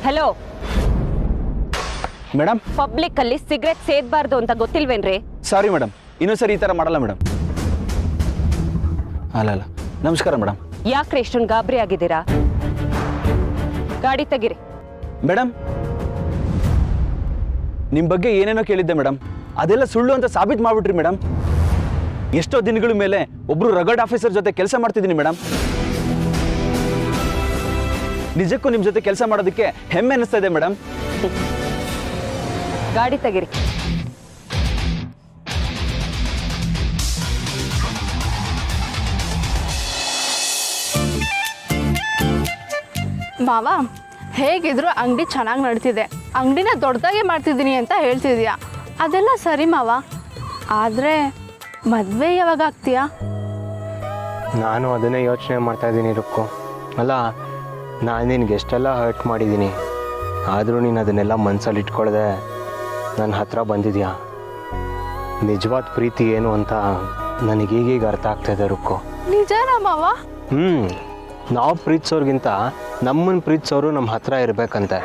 Hello madam, public ಅಲ್ಲಿ cigarette ಸೇದಬಾರ್ದು ಅಂತ ಗೊತ್ತಿಲ್ವೇನ್ರಿ? Sorry madam, ಇನ್ನೊಂದ್ಸರಿ ಈ ಥರ ಮಾಡಲ್ಲ ಮೇಡಮ್. ಅಲ್ಲ ನಮಸ್ಕಾರ ಮೇಡಮ್. ಯಾಕ್ರಿ ಇಷ್ಟೊಂದು ಗಾಬರಿ ಆಗಿದ್ದೀರಾ? ಗಾಡಿ ತೆಗಿರಿ. ಮೇಡಮ್, ನಿಮ್ಮ ಬಗ್ಗೆ ಏನೇನೋ ಕೇಳಿದ್ದೆ ಮೇಡಮ್, ಅದೆಲ್ಲ ಸುಳ್ಳು ಅಂತ ಸಾಬೀತು ಮಾಡ್ಬಿಟ್ರಿ ಮೇಡಮ್. ಎಷ್ಟೋ ದಿನಗಳ ಮೇಲೆ ಒಬ್ರು ರಗಡ್ ಆಫೀಸರ್ ಜೊತೆ ಕೆಲಸ ಮಾಡ್ತಿದ್ದೀನಿ ಮೇಡಮ್. ನಿಜಕ್ಕೂ ನಿಮ್ಮ ಜೊತೆ ಕೆಲಸ ಮಾಡೋದಕ್ಕೆ ಹೆಮ್ಮೆ ಅನಿಸ್ತಾ ಇದೆ ಮೇಡಮ್. ಗಾಡಿ ತೆಗಿರಿ. ಮಾವ, ಹೇಗಿದ್ರು ಅಂಗಡಿ ಚೆನ್ನಾಗಿ ನಡ್ತಿದೆ, ಅಂಗಡಿನ ದೊಡ್ಡದಾಗೆ ಮಾಡ್ತಿದ್ದೀನಿ ಅಂತ ಹೇಳ್ತಿದ್ಯಾ, ಅದೆಲ್ಲ ಸರಿ ಮಾವ. ಆದರೆ ಮದುವೆ ಯಾವಾಗ ಆಗ್ತೀಯಾ? ನಾನು ಅದನ್ನೇ ಯೋಚನೆ ಮಾಡ್ತಾ ಇದ್ದೀನಿ ರುಕ್ಕು. ಅಲ್ಲ, ನಾನು ನಿನಗೆ ಎಷ್ಟೆಲ್ಲ ಹರ್ಟ್ ಮಾಡಿದ್ದೀನಿ, ಆದರೂ ನೀನು ಅದನ್ನೆಲ್ಲ ಮನಸ್ಸಲ್ಲಿ ಇಟ್ಕೊಳ್ಳದೆ ನನ್ನ ಹತ್ರ ಬಂದಿದ್ಯಾ. ನಿಜವಾದ ಪ್ರೀತಿ ಏನು ಅಂತ ನನಗೀಗೀಗ ಅರ್ಥ ಆಗ್ತಾಯಿದೆ ರುಕ್ಕು. ನಿಜನಾ ಮಾವ? ನಾವು ಪ್ರೀತಿಸೋರ್ಗಿಂತ ನಮ್ಮನ್ನು ಪ್ರೀತಿಸೋರು ನಮ್ಮ ಹತ್ರ ಇರಬೇಕಂತೆ.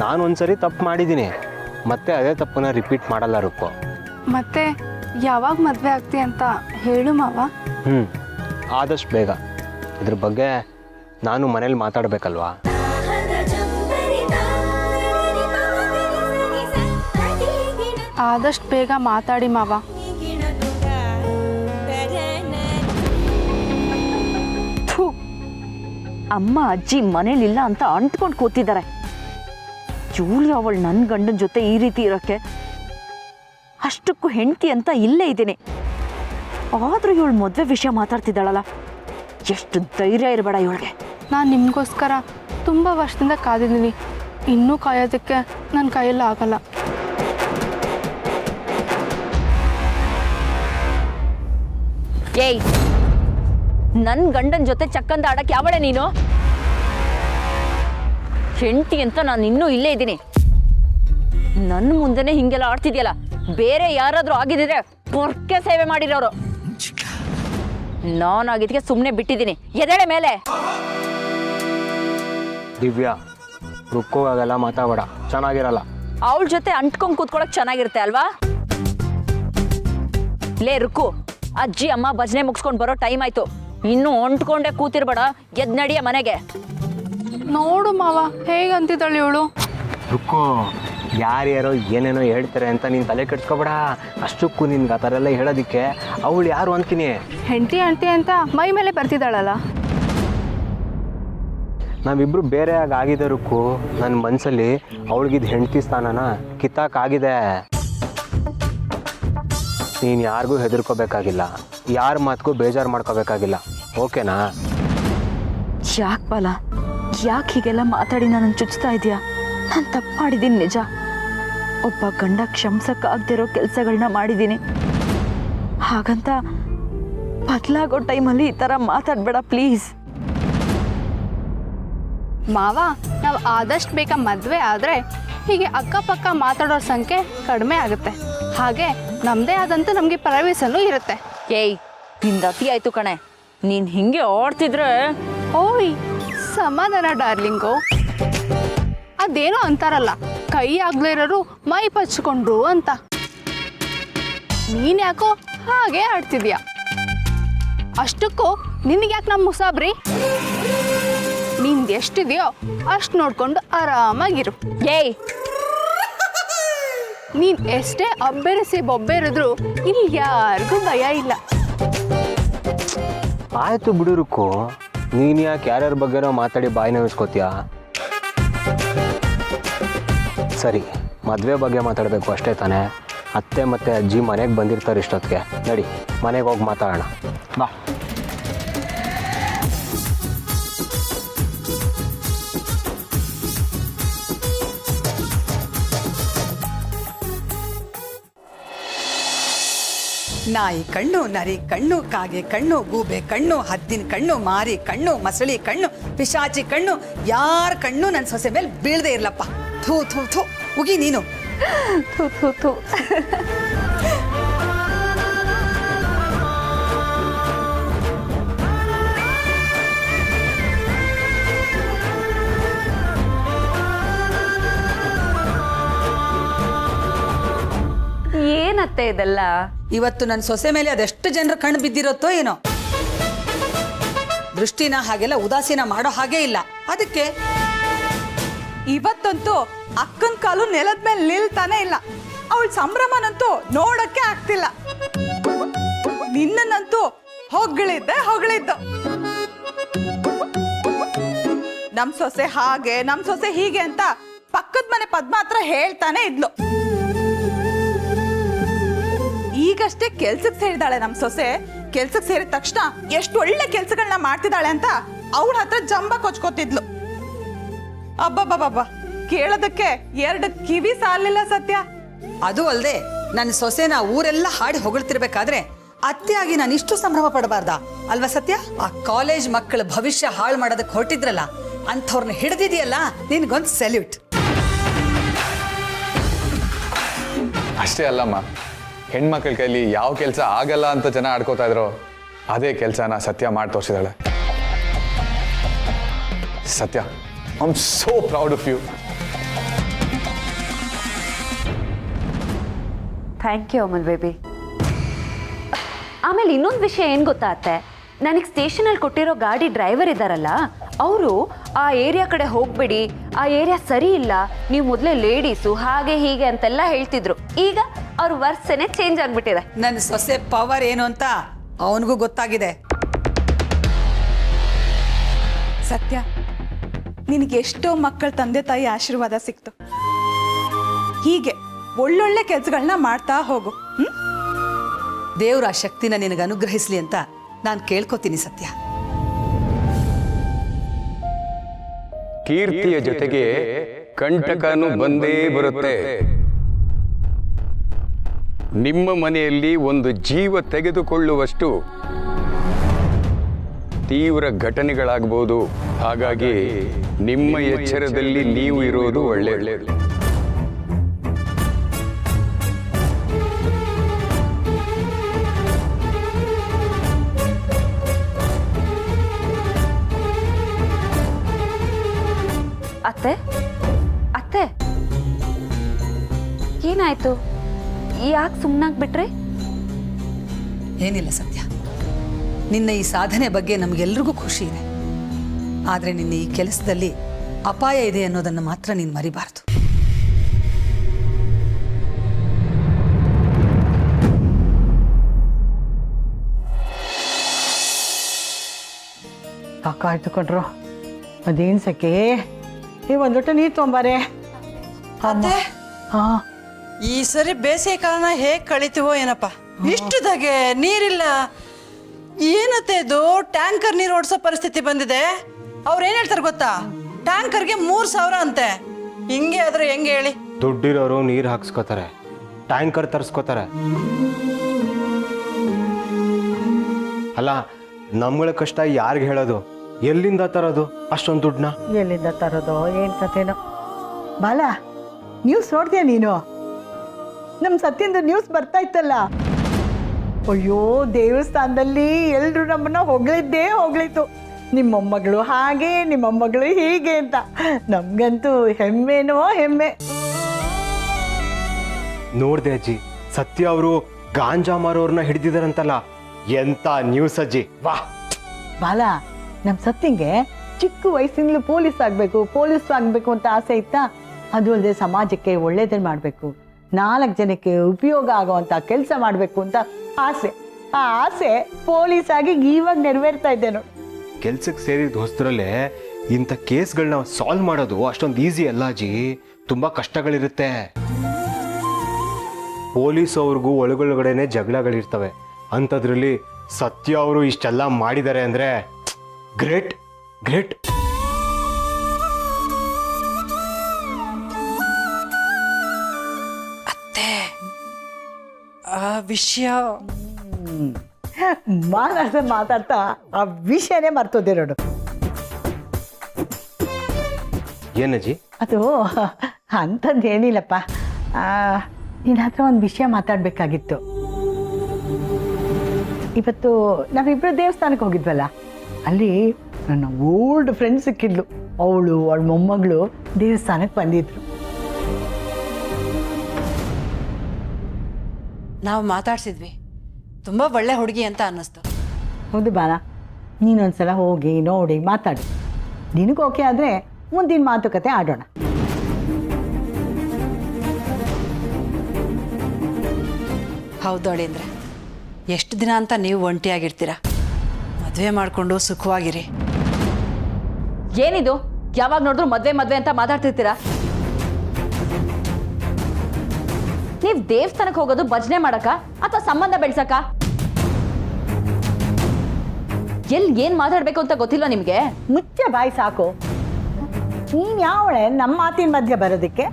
ನಾನು ಒಂದ್ಸರಿ ತಪ್ಪು ಮಾಡಿದ್ದೀನಿ, ಮತ್ತೆ ಅದೇ ತಪ್ಪನ್ನ ರಿಪೀಟ್ ಮಾಡಲ್ಲ ರುಕ್ಕು. ಮತ್ತೆ ಯಾವಾಗ ಮದುವೆ ಆಗ್ತೀಯ ಅಂತ ಹೇಳು ಮಾವ. ಆದಷ್ಟು ಬೇಗ. ಇದ್ರ ಬಗ್ಗೆ ನಾನು ಮನೇಲಿ ಮಾತಾಡಬೇಕಲ್ವಾ? ಆದಷ್ಟು ಬೇಗ ಮಾತಾಡಿ ಮಾವ. ಅಮ್ಮ ಅಜ್ಜಿ ಮನೇಲಿಲ್ಲ ಅಂತ ಅಂಟ್ಕೊಂಡು ಕೂತಿದ್ದಾರೆ. ಜೂಲಿ ಅವಳು ನನ್ನ ಗಂಡನ ಜೊತೆ ಈ ರೀತಿ ಇರೋಕ್ಕೆ, ಅಷ್ಟಕ್ಕೂ ಹೆಂಡತಿ ಅಂತ ಇಲ್ಲೇ ಇದ್ದೀನಿ. ಆದರೂ ಇವಳು ಮದುವೆ ವಿಷಯ ಮಾತಾಡ್ತಿದ್ದಾಳಲ್ಲ, ಎಷ್ಟು ಧೈರ್ಯ ಇರಬೇಡ ಇವಳಿಗೆ. ನಾನು ನಿಮಗೋಸ್ಕರ ತುಂಬ ವರ್ಷದಿಂದ ಕಾದಿದ್ದೀನಿ, ಇನ್ನೂ ಕಾಯೋದಕ್ಕೆ ನನ್ನ ಕೈಯಲ್ಲಿ ಆಗಲ್ಲ. ಏಯ್, ನನ್ನ ಗಂಡನ ಜೊತೆ ಚಕ್ಕಂದ ಆಡಕ್ಕೆ ಯಾವಳೆ ನೀನು? ಹೆಂಡತಿ ಅಂತ ನಾನು ಇನ್ನೂ ಇಲ್ಲೇ ಇದ್ದೀನಿ. ನನ್ನ ಮುಂದೆನೆ ಹಿಂಗೆಲ್ಲ ಆಡ್ತಿದ್ಯಲ್ಲ, ಬೇರೆ ಯಾರಾದ್ರೂ ಆಗಿದ್ರೆ ಪೊರ್ಕೆ ಸೇವೆ ಮಾಡಿರೋರು. ನಾನಾಗಿದ್ಕೆ ಸುಮ್ಮನೆ ಬಿಟ್ಟಿದ್ದೀನಿ. ಎದೆಳೆ ಮೇಲೆ. ದಿವ್ಯಾ, ರುಕ್ಕೋವಾಗೆಲ್ಲ ಮಾತಾಡಬೇಡ, ಚೆನ್ನಾಗಿರಲ್ಲ. ಅವಳ ಜೊತೆ ಅಂಟ್ಕೊಂಡ್ ಕೂತ್ಕೊಳಕ್ ಚೆನ್ನಾಗಿರುತ್ತೆ ಅಲ್ವಾ? ಲೇ ರುಕ್ಕು, ಅಜ್ಜಿ ಅಮ್ಮ ಭಜನೆ ಮುಗಿಸ್ಕೊಂಡು ಬರೋ ಟೈಮ್ ಆಯ್ತು. ಇನ್ನೂ ಅಂಟ್ಕೊಂಡೆ ಕೂತಿರ್ಬೇಡ, ಎದ್ ನಡಿಯ ಮನೆಗೆ. ನೋಡು ಮಾವ, ಹೇಗಂತಿದ್ದಾಳೆ ಇವಳು. ರುಕ್ಕೋ, ಯಾರ್ಯಾರೋ ಏನೇನೋ ಹೇಳ್ತಾರೆ ಅಂತ ನೀನು ತಲೆ ಕೆಡ್ಸ್ಕೊಬೇಡ. ಅಷ್ಟಕ್ಕೂ ನಿನ್ಗೆ ಆ ಥರ ಎಲ್ಲ ಹೇಳೋದಕ್ಕೆ ಅವಳು ಯಾರು ಅಂತೀನಿ. ಹೆಂಡತಿ ಅಂಟಿ ಅಂತ ಮೈ ಮೇಲೆ ಬರ್ತಿದ್ದಾಳಲ್ಲ. ನಾವಿಬ್ರು ಬೇರೆ ಆಗಿದೆ ರುಕ್ಕು. ನನ್ನ ಮನಸ್ಸಲ್ಲಿ ಅವಳಿಗಿದ್ದು ಹೆಂಡತಿ ಸ್ಥಾನನ ಕಿತ್ತಾಕಾಗಿದೆ. ನೀನು ಯಾರಿಗೂ ಹೆದರ್ಕೋಬೇಕಾಗಿಲ್ಲ, ಯಾರ ಮಾತಿಗೂ ಬೇಜಾರು ಮಾಡ್ಕೋಬೇಕಾಗಿಲ್ಲ, ಓಕೆನಾ? ಯಾಕೆ ಬಾಲ, ಯಾಕೆ ಹೀಗೆಲ್ಲ ಮಾತಾಡಿ ನನ್ನನ್ನು ಚುಚ್ತಾ ಇದೆಯಾ? ನಾನು ತಪ್ಪು ಮಾಡಿದ್ದೀನಿ ನಿಜ. ಒಬ್ಬ ಗಂಡ ಕ್ಷಮಿಸಕ್ಕಾಗ್ದಿರೋ ಕೆಲಸಗಳನ್ನ ಮಾಡಿದ್ದೀನಿ. ಹಾಗಂತ ಬದಲಾಗೋ ಟೈಮಲ್ಲಿ ಈ ಥರ ಮಾತಾಡಬೇಡ ಪ್ಲೀಸ್. ಮಾವ, ನಾವು ಆದಷ್ಟು ಬೇಗ ಮದುವೆ ಆದರೆ ಹೀಗೆ ಅಕ್ಕಪಕ್ಕ ಮಾತಾಡೋರ ಸಂಖ್ಯೆ ಕಡಿಮೆ ಆಗುತ್ತೆ. ಹಾಗೆ ನಮ್ಮದೇ ಆದಂತ ನಮಗೆ ಪ್ರವೇಶನೂ ಇರುತ್ತೆ. ಏಯ್, ನಿಂದು ಅತಿ ಆಯ್ತು ಕಣೆ. ನೀನು ಹಿಂಗೆ ಓಡ್ತಿದ್ರೆ. ಓಯ್ ಸಮಾಧಾನ ಡಾರ್ಲಿಂಗು. ಅದೇನೋ ಅಂತಾರಲ್ಲ, ಕೈ ಆಗ್ಲೇ ಇರೋರು ಮೈ ಪಚ್ಕೊಂಡ್ರು ಅಂತ. ನೀನ್ ಯಾಕೋ ಹಾಗೆ ಆಡ್ತಿದ್ಯಾ. ಅಷ್ಟಕ್ಕೂ ನಿನಗ್ಯಾಕೆ ನಮ್ಮ ಮುಸಾಬ್ರಿ? ನಿಂದು ಎಷ್ಟಿದೆಯೋ ಅಷ್ಟು ನೋಡ್ಕೊಂಡು ಆರಾಮಾಗಿರು. ಏಯ್, ನೀನ್ ಎಷ್ಟೇ ಅಬ್ಬೆರೆಸಿ ಬೊಬ್ಬೆರಿದ್ರು ಇಲ್ಲಿ ಯಾರಿಗೂ ಭಯ ಇಲ್ಲ. ಆಯಿತು ಬಿಡು ರುಕ್ಕು, ನೀನು ಯಾಕೆ ಯಾರ್ಯಾರ ಬಗ್ಗೆನೋ ಮಾತಾಡಿ ಬಾಯಿ ನೋಯಿಸ್ಕೋತೀಯ? ಸರಿ, ಮದುವೆ ಬಗ್ಗೆ ಮಾತಾಡಬೇಕು ಅಷ್ಟೇ ತಾನೇ. ಅತ್ತೆ ಮತ್ತು ಅಜ್ಜಿ ಮನೆಗೆ ಬಂದಿರ್ತಾರೆ ಇಷ್ಟೊತ್ತಿಗೆ. ನಡಿ, ಮನೆಗೆ ಹೋಗಿ ಮಾತಾಡೋಣ ಬಾ. ನಾಯಿ ಕಣ್ಣು, ನರಿ ಕಣ್ಣು, ಕಾಗೆ ಕಣ್ಣು, ಗೂಬೆ ಕಣ್ಣು, ಹದ್ದಿನ ಕಣ್ಣು, ಮಾರಿ ಕಣ್ಣು, ಮಸಳಿ ಕಣ್ಣು, ಪಿಶಾಚಿ ಕಣ್ಣು, ಯಾರ ಕಣ್ಣು ನನ್ನ ಸೊಸೆ ಮೇಲೆ ಬೀಳದೆ ಇರ್ಲಪ್ಪ. ಥೂ ಥೂ ಥೂ, ಉಗಿ ನೀನು. ಥೂ ಥೂ ಥೂ. ಏನತ್ತೆ ಇದೆಲ್ಲ? ಇವತ್ತು ನನ್ನ ಸೊಸೆ ಮೇಲೆ ಅದೆಷ್ಟು ಜನರ ಕಣ್ಣು ಬಿದ್ದಿರುತ್ತೋ ಏನೋ. ದೃಷ್ಟಿನ ಹಾಗೆಲ್ಲ ಉದಾಸೀನ ಮಾಡೋ ಹಾಗೇ ಇಲ್ಲ. ಅದಕ್ಕೆ ಇವತ್ತಂತೂ ಅಕ್ಕನ ಕಾಲು ನೆಲದ ಮೇಲೆ ನಿಲ್ತಾನೆ ಇಲ್ಲ. ಅವಳ ಸಂಭ್ರಮನಂತೂ ನೋಡಕ್ಕೆ ಆಗ್ತಿಲ್ಲ. ನಿನ್ನಂತೂ ಹೊಗಳಿದ್ದು. ನಮ್ ಸೊಸೆ ಹಾಗೆ ನಮ್ ಸೊಸೆ ಹೀಗೆ ಅಂತ ಪಕ್ಕದ ಮನೆ ಪದ್ಮ ಹತ್ರ ಹೇಳ್ತಾನೆ ಇದ್ಲು. ಈಗಷ್ಟೇ ಕೆಲ್ಸಕ್ಕೆ ಸೇರಿದಾಳೆ ನಮ್ ಸೊಸೆ. ಕೆಲ್ಸಕ್ಕೆ ಸೇರಿದ ತಕ್ಷಣ ಎಷ್ಟು ಒಳ್ಳೆ ಕೆಲ್ಸಗಳನ್ನ ಮಾಡ್ತಿದ್ದಾಳೆ ಅಂತ ಅವಳ ಹತ್ರ ಜಂಬ ಕೊಚ್ಕೋತಿದ್ಲು. ಅಬ್ಬಬ್ಬಬ್ಬ, ಕೇಳೋದಕ್ಕೆ 2 ಕಿವಿ ಸಾಲಿಲ್ಲ ಸತ್ಯ. ಅದು ಅಲ್ಲದೆ ನನ್ನ ಸೊಸೆನ ಊರೆಲ್ಲ ಹಾಡಿ ಹೊಗಳ್ತಿರ್ಬೇಕಾದ್ರೆ ಅತ್ತೆಯಾಗಿ ನಾನು ಇಷ್ಟು ಸಂಭ್ರಮ ಪಡಬಾರ್ದ ಅಲ್ವಾ ಸತ್ಯ? ಆ ಕಾಲೇಜ್ ಮಕ್ಕಳ ಭವಿಷ್ಯ ಹಾಳು ಮಾಡೋದಕ್ಕೆ ಹೊರಟಿದ್ರಲ್ಲ, ಅಂಥವ್ರನ್ನ ಹಿಡಿದಿದೆಯಲ್ಲ, ನಿನ್ಗೊಂದು ಸೆಲ್ಯೂಟ್. ಅಷ್ಟೇ ಅಲ್ಲಮ್ಮ, ಹೆಣ್ಮಕ್ಳ ಕೈಲಿ ಯಾವ ಕೆಲಸ ಆಗಲ್ಲ ಅಂತ ಜನ ಆಡ್ಕೋತಾ ಇದ್ರು, ಅದೇ ಕೆಲಸನ ಸತ್ಯ ಮಾಡಿ ತೋರಿಸಿದಾಳೆ. Satya, I am so proud of you. Thank you Amal baby. ಆಮೇಲೆ ಇನ್ನೊಂದು ವಿಷಯ ಏನು ಗೊತ್ತಾ ಅತ್ತೆ, ನನಗೆ ಸ್ಟೇಷನಲ್ಲಿ ಕೊಟ್ಟಿರೋ ಗಾಡಿ ಡ್ರೈವರ್ ಇದ್ದಾರಲ್ಲ, ಅವರು ಆ ಏರಿಯಾ ಕಡೆ ಹೋಗ್ಬೇಡಿ, ಆ ಏರಿಯಾ ಸರಿ ಇಲ್ಲ, ನೀವು ಮೊದಲೇ ಲೇಡೀಸು ಹಾಗೆ ಹೀಗೆ ಅಂತೆಲ್ಲ ಹೇಳ್ತಿದ್ರು. ಈಗ ಅವ್ರ ವರ್ಸನೆ ಚೇಂಜ್ ಆಗಿಬಿಟ್ಟಿದೆ. ನನ್ನ ಸೊಸೆ ಪವರ್ ಏನು ಅಂತ ಅವನಿಗೂ ಗೊತ್ತಾಗಿದೆ. ಸತ್ಯ, ನಿನಗೆ ಎಷ್ಟೋ ಮಕ್ಕಳ ತಂದೆ ತಾಯಿ ಆಶೀರ್ವಾದ ಸಿಕ್ತು. ಹೀಗೆ ಒಳ್ಳೊಳ್ಳೆ ಕೆಲಸಗಳನ್ನ ಮಾಡ್ತಾ ಹೋಗು. ದೇವ್ರ ಆ ಶಕ್ತಿನ ನಿನಗೆ ಅನುಗ್ರಹಿಸ್ಲಿ ಅಂತ ನಾನು ಕೇಳ್ಕೊತೀನಿ ಸತ್ಯ. ಕೀರ್ತಿಯ ಜೊತೆಗೆ ಕಂಟಕನು ಬಂದೇ ಬರುತ್ತೆ. ನಿಮ್ಮ ಮನೆಯಲ್ಲಿ ಒಂದು ಜೀವ ತೆಗೆದುಕೊಳ್ಳುವಷ್ಟು ತೀವ್ರ ಘಟನೆಗಳಾಗಬಹುದು. ಹಾಗಾಗಿ ನಿಮ್ಮ ಎಚ್ಚರದಲ್ಲಿ ನೀವು ಇರೋದು ಒಳ್ಳೆಯದು. ಅತ್ತೆ ಅತ್ತೆ, ಏನಾಯ್ತು? ಯಾಕೆ ಸುಮ್ಮನಾಗ್ಬಿಟ್ರಿ? ಏನಿಲ್ಲ ಸತ್ಯ, ನಿನ್ನ ಈ ಸಾಧನೆ ಬಗ್ಗೆ ನಮಗೆಲ್ರಿಗೂ ಖುಷಿ ಇದೆ. ಆದರೆ ನಿನ್ನ ಈ ಕೆಲಸದಲ್ಲಿ ಅಪಾಯ ಇದೆ ಅನ್ನೋದನ್ನು ಮಾತ್ರ ನೀನು ಮರಿಬಾರ್ದು. ಸಾಕಾಯ್ತು ಕಣ್ರು. ಅದೇನು ಸಖಿ, ಒಂದು ಲೋಟ ನೀರು ತೊಂಬಾರೆ. ಅತ್ತೆ, ಹಾ, ಈ ಸರಿ ಬೇಸಿಗೆ ಕಾಲನ ಹೇಗೆ ಕಳಿತೀವೋ ಏನಪ್ಪ, ಇಷ್ಟದಾಗೆ ನೀರಿಲ್ಲ. ಏನತ್ತೆ ಇದು, ಟ್ಯಾಂಕರ್ ನೀರು ಓಡಿಸೋ ಪರಿಸ್ಥಿತಿ ಬಂದಿದೆ. ಅವ್ರು ಏನ್ ಹೇಳ್ತಾರೆ ಗೊತ್ತಾ, ಟ್ಯಾಂಕರ್ಗೆ 3,000 ಅಂತೆ. ಹಿಂಗೆ ಆದ್ರೆ ಹೆಂಗೆ ಹೇಳಿ? ದುಡ್ಡಿರೋರು ನೀರು ಹಾಕ್ಸ್ಕೋತಾರೆ, ಟ್ಯಾಂಕರ್ ತರಿಸ್ಕೋತಾರೆ. ಅಲ್ಲ, ನಮ್ಗಳ ಕಷ್ಟ ಯಾರಿಗೆ ಹೇಳೋದು? ಎಲ್ಲಿಂದ ತರೋದು ಅಷ್ಟೊಂದು ದುಡ್ಡನ್ನ? ಎಲ್ಲಿಂದ ತರೋದು, ಏನು ಕಥೆನೋ. ಬಾಲ, ನ್ಯೂಸ್ ನೋಡ್ತೀಯ ನೀನು? ನಮ್ಮ ಸತ್ಯಂದು ನ್ಯೂಸ್ ಬರ್ತಾ ಇತ್ತಲ್ಲ. ಅಯ್ಯೋ, ದೇವಸ್ಥಾನದಲ್ಲಿ ಎಲ್ಲರೂ ನಮ್ಮನ್ನ ಹೊಗಳಿತ್ತು. ನಿಮ್ಮ ಮೊಮ್ಮಗಳು ಹಾಗೆ, ನಿಮ್ಮ ಮೊಮ್ಮಗಳು ಹೀಗೆ ಅಂತ. ನಮ್ಗಂತೂ ಹೆಮ್ಮೆನೋ ಹೆಮ್ಮೆ. ನೋಡ್ದೆ ಅಜ್ಜಿ, ಸತ್ಯ ಅವರು ಗಾಂಜಾ ಮಾರೋರ್ನ ಹಿಡಿದಿದಾರಂತಲ್ಲ. ಎಂತ ನ್ಯೂಸ್ ಅಜ್ಜಿ, ವಾ. ಬಾಲ, ನಮ್ಮ ಸತ್ಯಂಗೆ ಚಿಕ್ಕ ವಯಸ್ಸಿನಲ್ಲೂ ಪೊಲೀಸ್ ಆಗಬೇಕು ಅಂತ ಆಸೆ ಇತ್ತಾ? ಅದು ಅಲ್ಲದೆ ಸಮಾಜಕ್ಕೆ ಒಳ್ಳೇದನ್ನು ಮಾಡಬೇಕು, 4 ಜನಕ್ಕೆ ಉಪಯೋಗ ಆಗುವಂಥ ಕೆಲಸ ಮಾಡಬೇಕು ಅಂತ ಆಸೆ. ಆ ಆಸೆ ಪೊಲೀಸ್ ಆಗಿ ಇವಾಗ ನೆರವೇರ್ತಾ ಇದ್ದೆ ನೋಡಿ. ಕೆಲ್ಸಕ್ಕೆ ಸೇರಿದ ಹೊಸದ್ರಲ್ಲೇ ಇಂಥ ಕೇಸ್ಗಳನ್ನ ಸಾಲ್ವ್ ಮಾಡೋದು ಅಷ್ಟೊಂದು ಈಸಿ ಅಲ್ಲ ಅಜ್ಜಿ. ತುಂಬ ಕಷ್ಟಗಳಿರುತ್ತೆ. ಪೊಲೀಸ್ ಅವ್ರಿಗೂ ಒಳಗೊಳಗಡೆನೆ ಜಗಳಗಳಿರ್ತವೆ. ಅಂಥದ್ರಲ್ಲಿ ಸತ್ಯ ಅವರು ಇಷ್ಟೆಲ್ಲ ಮಾಡಿದ್ದಾರೆ ಅಂದರೆ ಗ್ರೇಟ್ ಗ್ರೇಟ್. ಅತ್ತೆ, ಆ ವಿಷಯ ಮಾತಾಡ್ತಾ ಆ ವಿಷಯನೇ ಮರ್ತೋದೆ ನೋಡು. ಏನಜ್ಜಿ? ಅದು ಅಂಥದ್ದು ಏನಿಲ್ಲಪ್ಪ. ನಿನ್ನ ಹತ್ರ ಒಂದು ವಿಷಯ ಮಾತಾಡಬೇಕಾಗಿತ್ತು. ಇವತ್ತು ನಾವಿಬ್ಬರು ದೇವಸ್ಥಾನಕ್ಕೆ ಹೋಗಿದ್ವಲ್ಲ, ಅಲ್ಲಿ ನನ್ನ ಓಲ್ಡ್ ಫ್ರೆಂಡ್ ಸಿಕ್ಕಿದ್ಲು. ಅವಳು ಅವಳ ಮೊಮ್ಮಗಳು ದೇವಸ್ಥಾನಕ್ಕೆ ಬಂದಿದ್ರು. ನಾವು ಮಾತಾಡ್ಸಿದ್ವಿ ತುಂಬ ಒಳ್ಳೆ ಹುಡುಗಿ ಅಂತ ಅನ್ನಿಸ್ತು. ಹೌದು ಬಾಲ, ನೀನೊಂದ್ಸಲ ಹೋಗಿ ನೋಡಿ ಮಾತಾಡಿ. ನಿನಗೆ ಓಕೆ ಆದರೆ ಮುಂದಿನ ಮಾತುಕತೆ ಆಡೋಣ. ಹೌದು ಅಳಿಯಂದ್ರೆ, ಎಷ್ಟು ದಿನ ಅಂತ ನೀವು ಒಂಟಿಯಾಗಿರ್ತೀರ? ಮದುವೆ ಮಾಡಿಕೊಂಡು ಸುಖವಾಗಿರಿ. ಏನಿದು? ಯಾವಾಗ ನೋಡಿದ್ರು ಮದ್ವೆ ಅಂತ ಮಾತಾಡ್ತಿರ್ತೀರಾ? ನೀವು ದೇವಸ್ಥಾನಕ್ಕೆ ಹೋಗೋದು ಭಜನೆ ಮಾಡಕ ಅಥವಾ ಸಂಬಂಧ ಬೆಳ್ಸಕ? ಎಲ್ಲಿ ಏನ್ ಮಾತಾಡ್ಬೇಕು ಅಂತ ಗೊತ್ತಿಲ್ಲ ನಿಮ್ಗೆ? ಮುಚ್ಚ ಬಾಯಿ ಸಾಕು. ನೀನು ಯಾವಳೆ ನಮ್ಮ ಮಾತಿನ ಮಧ್ಯೆ ಬರೋದಕ್ಕೆ?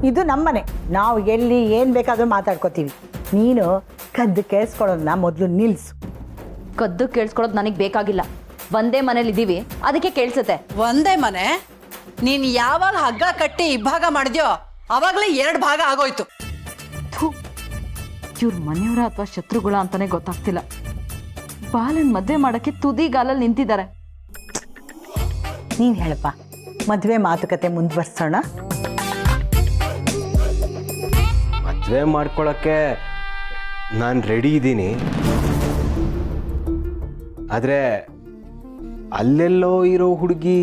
ಇದು ನಮ್ಮನೆ, ನಾವು ಎಲ್ಲಿ ಏನು ಬೇಕಾದರೂ ಮಾತಾಡ್ಕೋತೀವಿ. ನೀನು ಕದ್ದು ಕೇಳಿಸ್ಕೊಳ್ಳೋದನ್ನ ಮೊದಲು ನಿಲ್ಲಿಸು. ಕದ್ದು ಕೇಳಿಸ್ಕೊಳ್ಳೋದು ನನಗೆ ಬೇಕಾಗಿಲ್ಲ. ಒಂದೇ ಮನೇಲಿ ಇದ್ದೀವಿ, ಅದಕ್ಕೆ ಕೇಳಿಸುತ್ತೆ. ಒಂದೇ ಮನೆ? ನೀನು ಯಾವಾಗ ಹಗ್ಗ ಕಟ್ಟಿ ಇಬ್ಬಾಗ ಮಾಡಿದ್ಯೋ ಅವಾಗಲೇ 2 ಭಾಗ ಆಗೋಯ್ತು. ಇವ್ರ ಮನೆಯವರ ಅಥವಾ ಶತ್ರುಗಳ ಅಂತಾನೆ ಗೊತ್ತಾಗ್ತಿಲ್ಲ. ಬಾಲನ್ ಮದ್ವೆ ಮಾಡಕ್ಕೆ ತುದಿಗಾಲಲ್ಲಿ ನಿಂತಿದ್ದಾರೆ. ನೀನು ಹೇಳಪ್ಪ, ಮದುವೆ ಮಾತುಕತೆ ಮುಂದುವರ್ಸೋಣ. ಮದುವೆ ಮಾಡ್ಕೊಳ್ಳೋಕ್ಕೆ ನಾನು ರೆಡಿ ಇದ್ದೀನಿ. ಆದರೆ ಅಲ್ಲೆಲ್ಲೋ ಇರೋ ಹುಡುಗಿ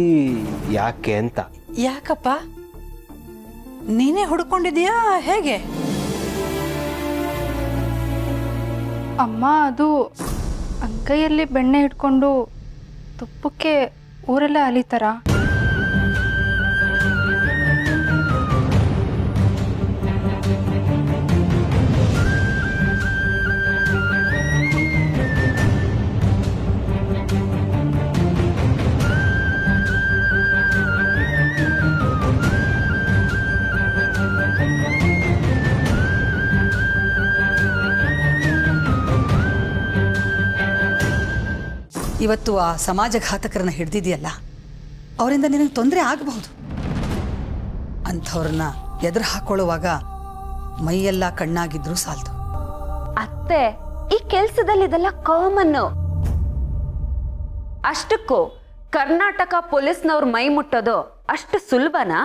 ಯಾಕೆ ಅಂತ. ಯಾಕಪ್ಪ? ನೀನೇ ಹುಡ್ಕೊಂಡಿದ್ಯಾ ಹೇಗೆ? ಅಮ್ಮ, ಅದು ಅಂಗೈಯಲ್ಲಿ ಬೆಣ್ಣೆ ಇಟ್ಕೊಂಡು ತುಪ್ಪಕ್ಕೆ ಊರೆಲ್ಲ ಅಲಿತಾರ. ಇವತ್ತು ಆ ಸಮಾಜಘಾತಕರನ್ನ ಹಿಡ್ದಿದೆಯಲ್ಲ, ಅವರಿಂದ ನಿನಗೆ ತೊಂದರೆ ಆಗಬಹುದು. ಅಂಥವ್ರನ್ನ ಎದುರು ಹಾಕೊಳ್ಳುವಾಗ ಮೈಯೆಲ್ಲ ಕಣ್ಣಾಗಿದ್ರು ಸಾಲದು. ಅತ್ತೆ, ಈ ಕೆಲ್ಸದಲ್ಲಿ ಇದೆಲ್ಲ ಕಾಮನ್ನು. ಅಷ್ಟಕ್ಕೂ ಕರ್ನಾಟಕ ಪೊಲೀಸ್ನವ್ರ ಮೈ ಮುಟ್ಟೋದು ಅಷ್ಟು ಸುಲಭನಾ?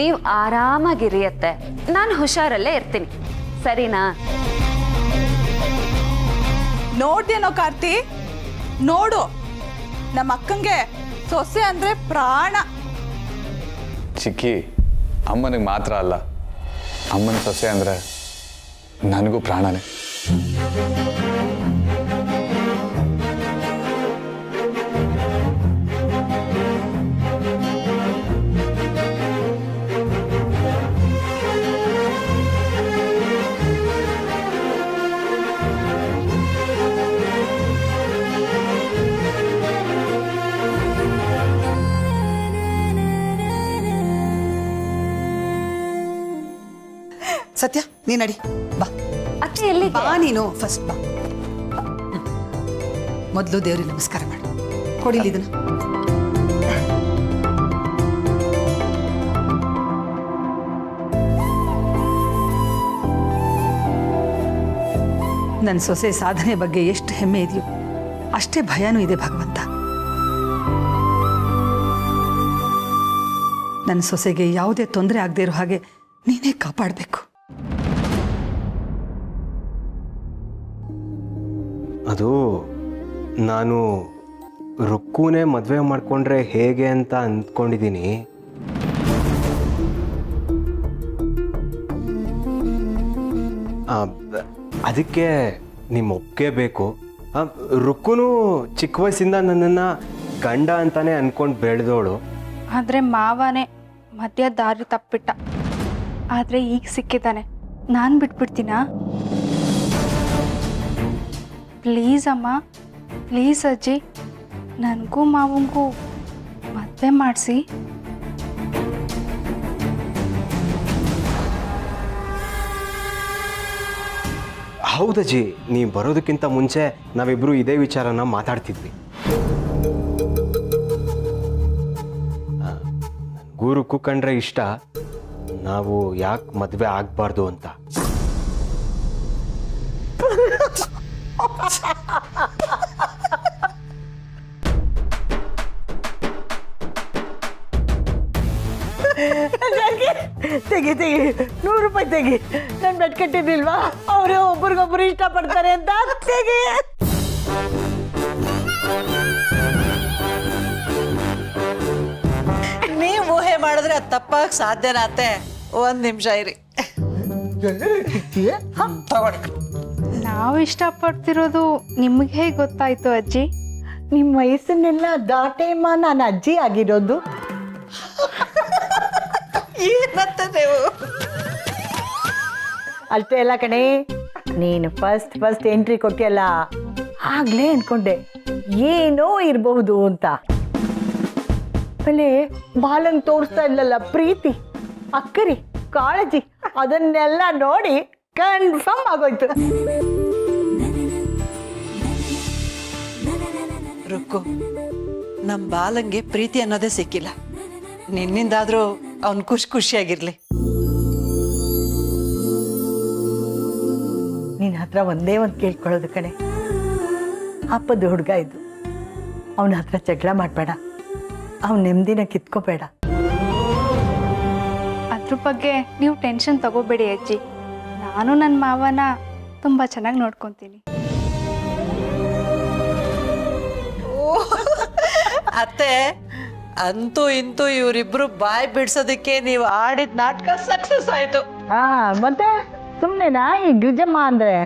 ನೀವು ಆರಾಮಾಗಿರಿ ಅತ್ತೆ, ನಾನು ಹುಷಾರಲ್ಲೇ ಇರ್ತೀನಿ, ಸರಿನಾ? ನೋಡ್ದೇನೋ ಕಾರ್ತಿ, ನೋಡು, ನಮ್ಮ ಅಕ್ಕಂಗೆ ಸೊಸೆ ಅಂದ್ರೆ ಪ್ರಾಣ. ಚಿಕ್ಕಿ, ಅಮ್ಮನಿಗೆ ಮಾತ್ರ ಅಲ್ಲ, ಅಮ್ಮನ ಸೊಸೆ ಅಂದರೆ ನನಗೂ ಪ್ರಾಣನೇ. ಸತ್ಯ, ನೀ ನಡಿ, ಬಾ. ಅತ್ತೆ ಎಲ್ಲಿ? ಬಾ ನೀನು ಫಸ್ಟ್ ಬಾ. ಮೊದಲು ದೇವ್ರಿಗೆ ನಮಸ್ಕಾರ ಮಾಡು. ಕೊಡಿಲಿ ಇದನ್ನ. ನನ್ನ ಸೊಸೆ ಸಾಧನೆ ಬಗ್ಗೆ ಎಷ್ಟು ಹೆಮ್ಮೆ ಇದೆಯೋ ಅಷ್ಟೇ ಭಯನೂ ಇದೆ ಭಗವಂತ. ನನ್ನ ಸೊಸೆಗೆ ಯಾವುದೇ ತೊಂದರೆ ಆಗದೆ ಇರೋ ಹಾಗೆ ನೀನೇ ಕಾಪಾಡಬೇಕು. ಅದು ನಾನು ರುಕ್ಕೂನೇ ಮದುವೆ ಮಾಡಿಕೊಂಡ್ರೆ ಹೇಗೆ ಅಂತ ಅಂದ್ಕೊಂಡಿದ್ದೀನಿ. ಅದಕ್ಕೆ ನಿಮ್ಮ ಒಪ್ಪಿಗೆ ಬೇಕು. ರುಕ್ಕೂನು ಚಿಕ್ಕ ವಯಸ್ಸಿಂದ ನನ್ನನ್ನು ಗಂಡ ಅಂತಾನೆ ಅಂದ್ಕೊಂಡು ಬೆಳೆದವಳು. ಆದರೆ ಮಾವನೇ ಮಧ್ಯ ದಾರಿ ತಪ್ಪಿಟ್ಟ. ಆದರೆ ಈಗ ಸಿಕ್ಕಿದ್ದಾನೆ, ನಾನು ಬಿಟ್ಬಿಡ್ತೀನಾ? ಪ್ಲೀಸ್ ಅಮ್ಮ, ಪ್ಲೀಸ್ ಅಜ್ಜಿ, ನನಗೂ ಮಾವಂಗೂ ಮದುವೆ ಮಾಡಿಸಿ. ಹೌದಜ್ಜಿ, ನೀವು ಬರೋದಕ್ಕಿಂತ ಮುಂಚೆ ನಾವಿಬ್ಬರು ಇದೇ ವಿಚಾರನ ಮಾತಾಡ್ತಿದ್ವಿ. ಗುರು ಕಂಡ್ರೆ ಇಷ್ಟ, ನಾವು ಯಾಕೆ ಮದುವೆ ಆಗಬಾರ್ದು ಅಂತ. ತೆಗಿ 100 ರೂಪಾಯಿ ತೆಗಿ. ನಾನು ಬೆಟ್ ಕಟ್ಟಿದ್ದಿಲ್ವಾ, ಅವರು ಒಬ್ರಿಗೊಬ್ರು ಇಷ್ಟಪಡ್ತಾರೆ ಅಂತ. ತೆಗಿ. ನೀವು ಊಹೆ ಮಾಡಿದ್ರೆ ಅದು ತಪ್ಪಾಗ ಸಾಧ್ಯನಾ ಅತ್ತೆ? 1 ನಿಮಿಷ ಇರಿ, ತಗೊಳ್ಳಿ. ನಾವು ಇಷ್ಟಪಡ್ತಿರೋದು ನಿಮಗೆ ಹೇಗೆ ಗೊತ್ತಾಯ್ತು ಅಜ್ಜಿ? ನಿಮ್ಮ ವಯಸ್ಸನ್ನೆಲ್ಲ ದಾಟೇಮ್ಮ ನಾನು ಅಜ್ಜಿ ಆಗಿರೋದು. ಏನಂತ ನೀವು? ಅಷ್ಟೇ ಅಲ್ಲ ಕಣೆ, ನೀನು ಫಸ್ಟ್ ಎಂಟ್ರಿ ಕೊಟ್ಟಿಯಲ್ಲ, ಆಗ್ಲೇ ಅನ್ಕೊಂಡೆ ಏನೋ ಇರಬಹುದು ಅಂತ. ಆಮೇಲೆ ಬಾಲನ್ ತೋರಿಸ್ತಾ ಇಲ್ಲಲ್ಲ ಪ್ರೀತಿ, ಅಕ್ಕರಿ, ಕಾಳಜಿ, ಅದನ್ನೆಲ್ಲ ನೋಡಿ ಕನ್ಫರ್ಮ್ ಆಗೋಯ್ತು. ರುಕ್ಕು, ನಮ್ಮ ಬಾಲಂಗೆ ಪ್ರೀತಿ ಅನ್ನೋದೇ ಸಿಕ್ಕಿಲ್ಲ. ನಿನ್ನಿಂದಾದ್ರೂ ಅವನು ಖುಷಿಯಾಗಿರ್ಲಿ. ನಿನ್ನ ಹತ್ರ ಒಂದೇ ಒಂದು ಕೇಳ್ಕೊಳ್ಳೋದು ಕಣೆ, ಅಪ್ಪದ ಹುಡುಗ ಇದ್ದು ಅವನ ಹತ್ರ ಜಗಳ ಮಾಡಬೇಡ, ಅವನ ನೆಮ್ಮದಿನ ಕಿತ್ಕೋಬೇಡ. ಅದ್ರ ಬಗ್ಗೆ ನೀವು ಟೆನ್ಷನ್ ತಗೋಬೇಡಿ ಅಜ್ಜಿ. ನಾನು ನನ್ನ ಮಾವನ ತುಂಬ ಚೆನ್ನಾಗಿ ನೋಡ್ಕೊತೀನಿ. ಅತ್ತೆ, ಅಂತೂ ಇಂತೂ ಇವರಿಬ್ರು ಬಾಯ್ ಬಿಡ್ಸೋದಕ್ಕೆ ನೀವು ಆಡಿದ ನಾಟಕ ಸಕ್ಸಸ್ ಆಯ್ತು. ಹಾ ಮತ್ತೆ ಸುಮ್ಮನೆನಾ ಈ ಗಿಜಮ್ಮ ಅಂದ್ರೆ?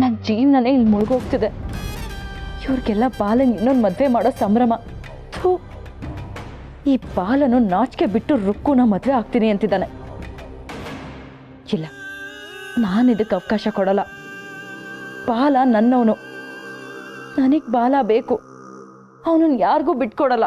ನನ್ನ ಜೀವನನೇ ಇಲ್ಲಿ ಮುಳುಗೋಗ್ತಿದೆ. ಇವ್ರಿಗೆಲ್ಲ ಬಾಲನ್ ಇನ್ನೊಂದು ಮದುವೆ ಮಾಡೋ ಸಂಭ್ರಮ. ಥೂ, ಈ ಬಾಲನು ನಾಚಿಕೆ ಬಿಟ್ಟು ರುಕ್ಕುನ ಮದುವೆ ಆಗ್ತೀನಿ ಅಂತಿದ್ದಾನೆ. ಇಲ್ಲ, ನಾನು ಇದಕ್ಕೆ ಅವಕಾಶ ಕೊಡಲ್ಲ. ಬಾಲ ನನ್ನವನು, ನನಗೆ ಬಾಲ ಬೇಕು. ಅವನನ್ನು ಯಾರಿಗೂ ಬಿಟ್ಕೊಡಲ್ಲ.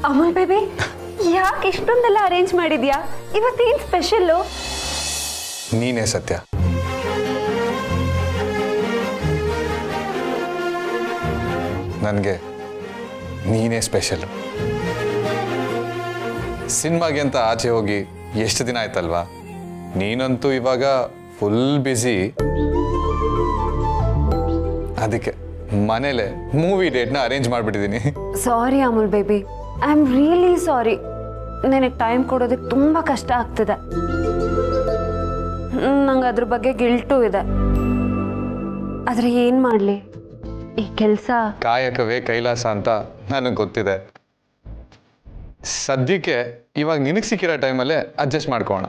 ಅಮೂಲ್ ಬೇಬಿ, ಯಾಕೆ ಇಷ್ಟೊಂದೆಲ್ಲ ಅರೇಂಜ್ ಮಾಡಿದ್ಯಾ? ಇವತ್ತೇನು ಸ್ಪೆಷಲ್ಲು? ನೀನೇ ಸತ್ಯ. ನನಗೆ ನೀನೇ ಸ್ಪೆಷಲ್. ಸಿನಿಮಾಗೆ ಅಂತ ಆಚೆ ಹೋಗಿ ಎಷ್ಟು ದಿನ ಆಯ್ತಲ್ವಾ? ನೀನಂತೂ ಇವಾಗ ಫುಲ್ ಬ್ಯುಸಿ. ಅದಕ್ಕೆ ಮನೇಲೆ ಮೂವಿ ಡೇಟ್ನ ಅರೇಂಜ್ ಮಾಡಿಬಿಟ್ಟಿದ್ದೀನಿ. Sorry Amul baby, I am really sorry. ನನಗೆ ಟೈಮ್ ಕೊಡೋದಕ್ಕೆ ತುಂಬ ಕಷ್ಟ ಆಗ್ತಿದೆ. ನಂಗೆ ಅದ್ರ ಬಗ್ಗೆ ಗಿಲ್ಟು ಇದೆ. ಆದರೆ ಏನು ಮಾಡಲಿ, ಈ ಕೆಲಸ ಕಾಯಕವೇ ಕೈಲಾಸ ಅಂತ ನನಗೆ ಗೊತ್ತಿದೆ. ಸದ್ಯಕ್ಕೆ ಇವಾಗ ನಿನಗೆ ಸಿಕ್ಕಿರೋ ಟೈಮಲ್ಲೇ ಅಡ್ಜಸ್ಟ್ ಮಾಡ್ಕೋಣ.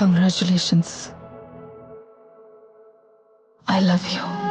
ಕಂಗ್ರ್ಯಾಚುಲೇಷನ್ಸ್. I love you.